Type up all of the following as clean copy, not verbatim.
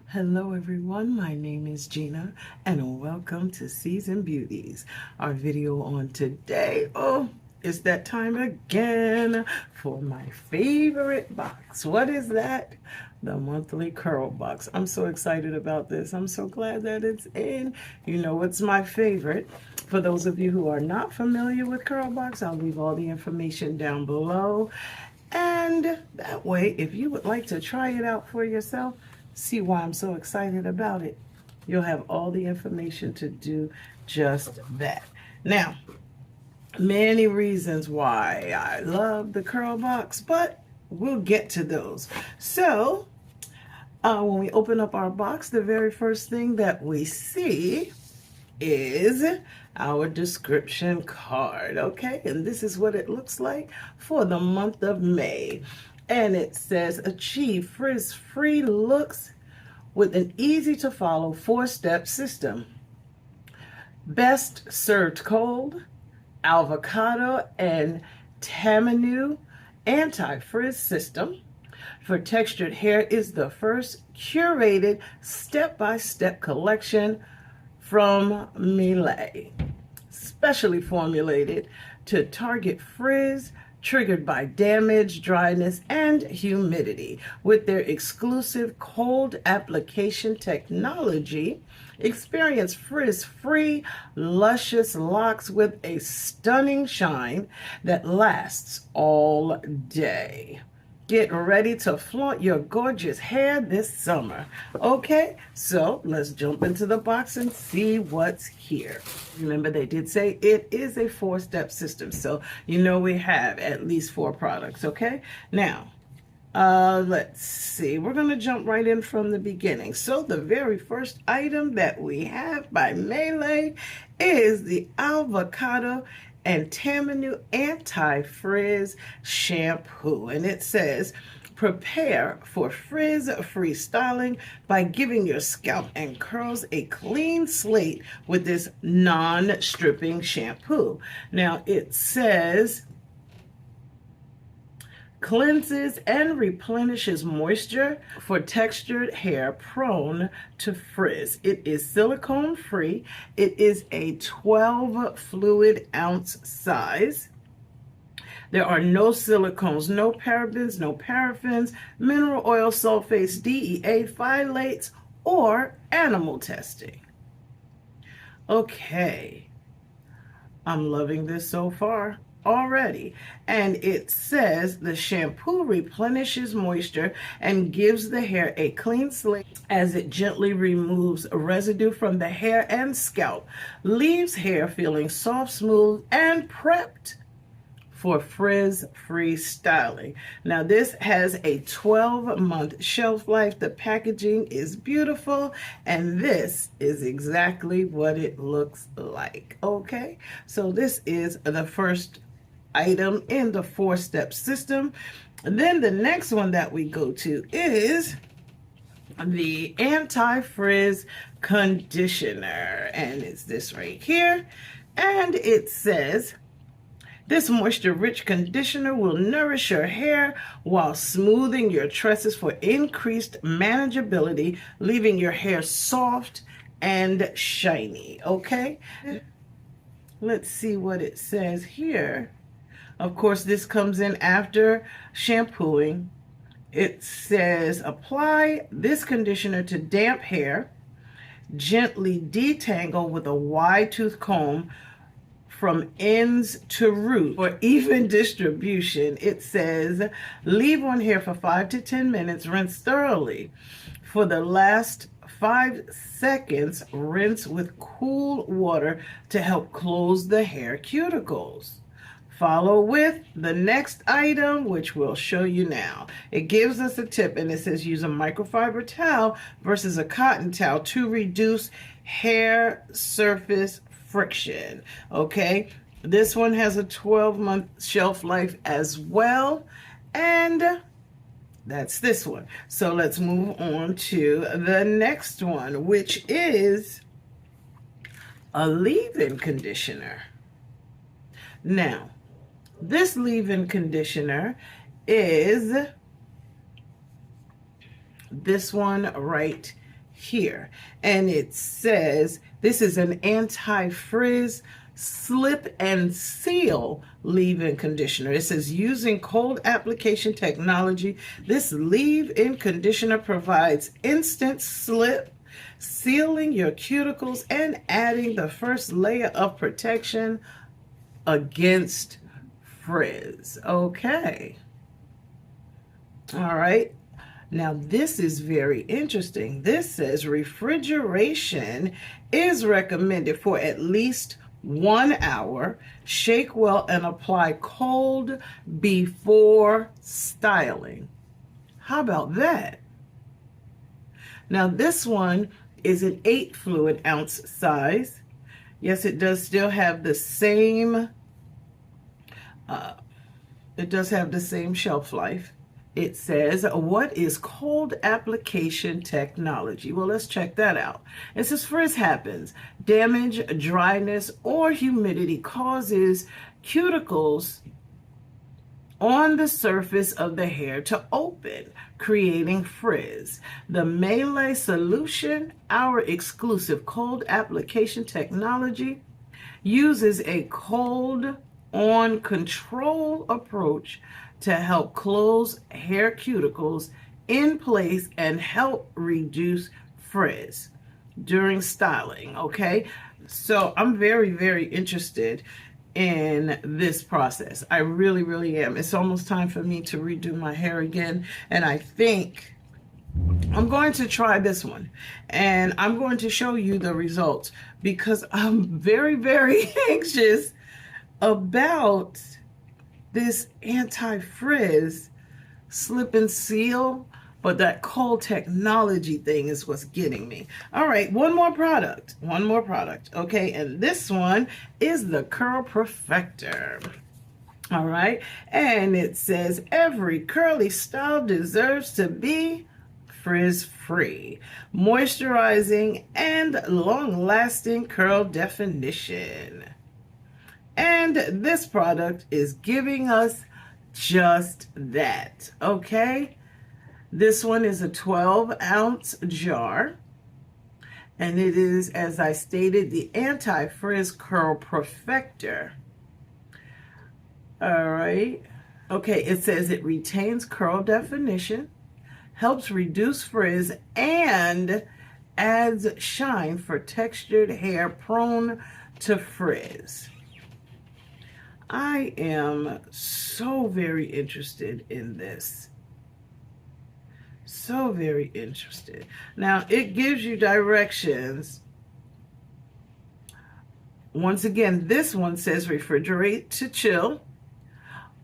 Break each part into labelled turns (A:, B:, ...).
A: Hello everyone, my name is Gina and welcome to Season Beauties. Our video on today, it's that time again for my favorite box. What is that? The monthly curl box. I'm so excited about this. I'm so glad that it's in. You know it's my favorite. For those of you who are not familiar with Curlbox, I'll leave all the information down below. And that way, if you would like to try it out for yourself, see why I'm so excited about it, you'll have all the information to do just that. Now, many reasons why I love the curl box, but we'll get to those. So, when we open up our box, the very first thing that we see is our description card, okay? And this is what it looks like for the month of May. And it says, achieve frizz-free looks with an easy-to-follow 4-step system. Best served cold, avocado and tamanu anti-frizz system. For textured hair is the first curated step-by-step collection from Mielle, specially formulated to target frizz triggered by damage, dryness, and humidity. With their exclusive cold application technology, experience frizz-free, luscious locks with a stunning shine that lasts all day. Get ready to flaunt your gorgeous hair this summer. Okay, so let's jump into the box and see what's here. Remember, they did say it is a 4-step system, so you know we have at least 4 products, okay? Now, let's see. We're going to jump right in from the beginning. So the very first item that we have by Mielle is the avocado and tamanu anti-frizz shampoo, and it says prepare for frizz-free styling by giving your scalp and curls a clean slate with this non-stripping shampoo. Now it says cleanses and replenishes moisture for textured hair prone to frizz. It is silicone free. It is a 12 fluid ounce size. There are no silicones, no parabens, no paraffins, mineral oil sulfates, DEA, phthalates, or animal testing. Okay, I'm loving this so far already. And it says the shampoo replenishes moisture and gives the hair a clean slate as it gently removes residue from the hair and scalp, leaves hair feeling soft, smooth, and prepped for frizz-free styling. Now this has a 12-month shelf life. The packaging is beautiful, and this is exactly what it looks like. Okay, so this is the first item in the 4-step system. Then the next one that we go to is the anti-frizz conditioner, and it's this right here, and it says this moisture-rich conditioner will nourish your hair while smoothing your tresses for increased manageability, leaving your hair soft and shiny. Okay, let's see what it says here. Of course, this comes in after shampooing. It says, apply this conditioner to damp hair. Gently detangle with a wide tooth comb from ends to root for even distribution. It says, leave on hair for 5 to 10 minutes. Rinse thoroughly. For the last 5 seconds, rinse with cool water to help close the hair cuticles. Follow with the next item, which we'll show you now. It gives us a tip, and it says use a microfiber towel versus a cotton towel to reduce hair surface friction. Okay, this one has a 12-month shelf life as well, and that's this one. So let's move on to the next one, which is a leave-in conditioner. Now, this leave-in conditioner is this one right here. And it says this is an anti-frizz slip and seal leave-in conditioner. It says using cold application technology, this leave-in conditioner provides instant slip, sealing your cuticles and adding the first layer of protection against frizz. Okay. All right. Now this is very interesting. This says refrigeration is recommended for at least 1 hour. Shake well and apply cold before styling. How about that? Now this one is an 8 fluid ounce size. Yes, it does still have the same shelf life. It says, what is cold application technology? Well, let's check that out. It says frizz happens. Damage, dryness, or humidity causes cuticles on the surface of the hair to open, creating frizz. The Mielle solution, our exclusive cold application technology, uses a cold on control approach to help close hair cuticles in place and help reduce frizz during styling. Okay, so I'm very, very interested in this process. I really, really am. It's almost time for me to redo my hair again, and I think I'm going to try this one, and I'm going to show you the results because I'm very, very anxious about this anti-frizz slip and seal, but that cold technology thing is what's getting me. All right, one more product, okay, and this one is the Curl Perfector. All right, and it says every curly style deserves to be frizz-free, moisturizing, and long-lasting curl definition. And this product is giving us just that, okay? This one is a 12-ounce jar, and it is, as I stated, the Anti-Frizz Curl Perfector. All right. Okay, it says it retains curl definition, helps reduce frizz, and adds shine for textured hair prone to frizz. I am so very interested in this. So very interested. Now, it gives you directions. Once again, this one says refrigerate to chill.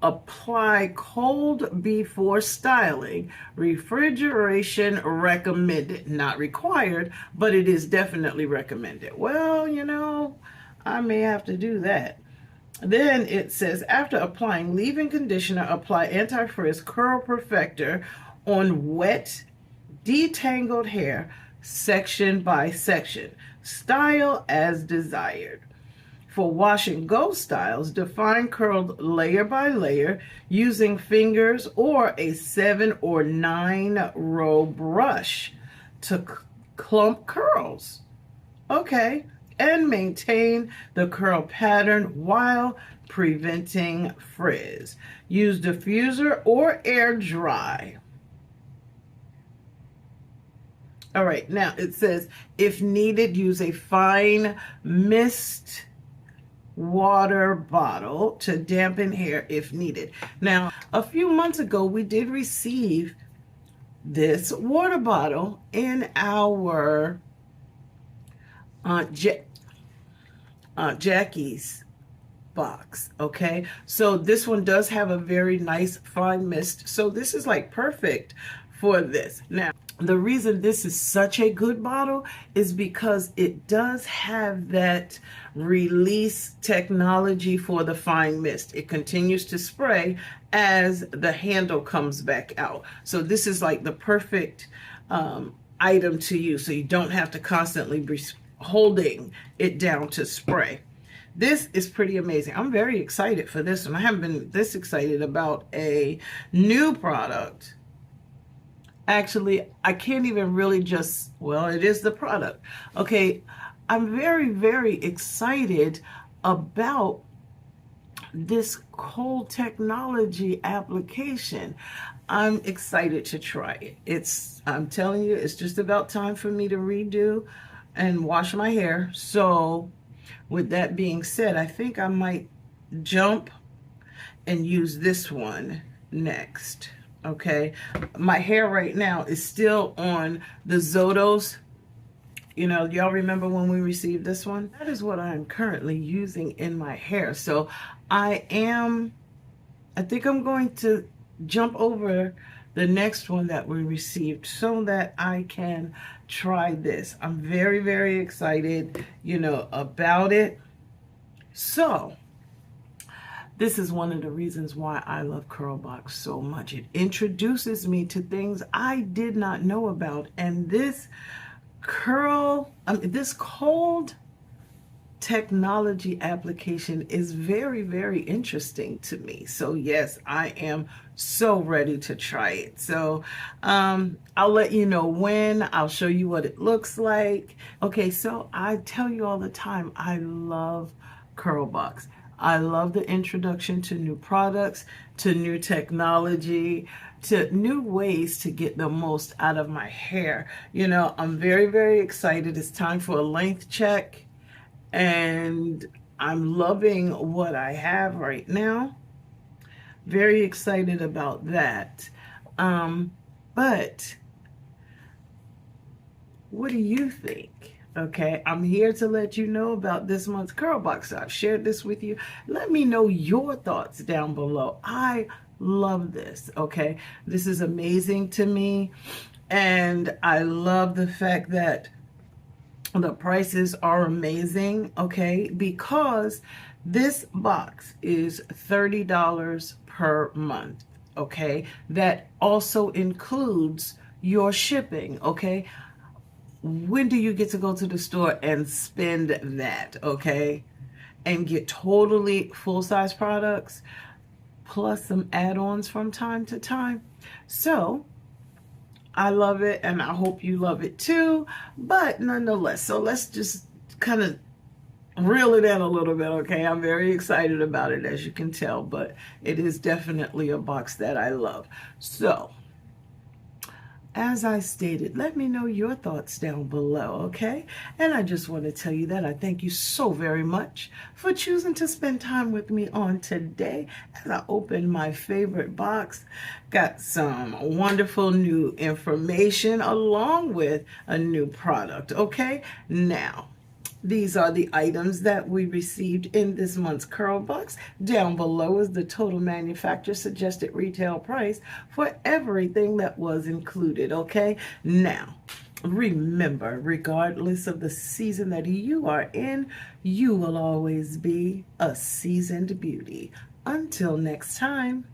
A: Apply cold before styling. Refrigeration recommended. Not required, but it is definitely recommended. Well, you know, I may have to do that. Then it says, after applying leave-in conditioner, apply anti-frizz curl perfector on wet, detangled hair, section by section. Style as desired. For wash and go styles, define curled layer by layer using fingers or a 7 or 9 row brush to clump curls. Okay. And maintain the curl pattern while preventing frizz. Use diffuser or air dry. All right, now it says, if needed, use a fine mist water bottle to dampen hair if needed. Now, a few months ago, we did receive this water bottle in our Aunt Jackie's box. Okay, so this one does have a very nice fine mist, so this is like perfect for this. Now, the reason this is such a good bottle is because it does have that release technology for the fine mist. It continues to spray as the handle comes back out, so this is like the perfect item to use, so you don't have to constantly be holding it down to spray. This is pretty amazing. I'm very excited for this one. I haven't been this excited about a new product Actually, I can't even really just, well, it is the product. Okay, I'm very, very excited about this cold technology application. I'm excited to try it. I'm telling you, it's just about time for me to redo and wash my hair. So with that being said, I think I might jump and use this one next. Okay, my hair right now is still on the Zotos. You know, y'all remember when we received this one? That is what I am currently using in my hair. So I think I'm going to jump over the next one that we received so that I can try this. I'm very, very excited, you know, about it. So this is one of the reasons why I love Curlbox so much. It introduces me to things I did not know about. And this this cold technology application is very, very interesting to me. So yes, I am so ready to try it. So I'll let you know when. I'll show you what it looks like. Okay, so I tell you all the time, I love Curlbox. I love the introduction to new products, to new technology, to new ways to get the most out of my hair. You know, I'm very, very excited. It's time for a length check, and I'm loving what I have right now. Very excited about that. But what do you think? Okay, I'm here to let you know about this month's Curlbox. I've shared this with you. Let me know your thoughts down below. I love this, okay? This is amazing to me, and I love the fact that the prices are amazing, okay? Because this box is $30 per month, okay? That also includes your shipping, okay? When do you get to go to the store and spend that, okay? And get totally full-size products, plus some add-ons from time to time. So I love it, and I hope you love it too. But nonetheless, so let's just kind of reel it in a little bit, okay? I'm very excited about it, as you can tell, but it is definitely a box that I love. So as I stated, let me know your thoughts down below, okay? And I just want to tell you that I thank you so very much for choosing to spend time with me on today as I open my favorite box. Got some wonderful new information along with a new product, okay? Now, these are the items that we received in this month's Curlbox. Down below is the total manufacturer suggested retail price for everything that was included, okay? Now, remember, regardless of the season that you are in, you will always be a seasoned beauty. Until next time.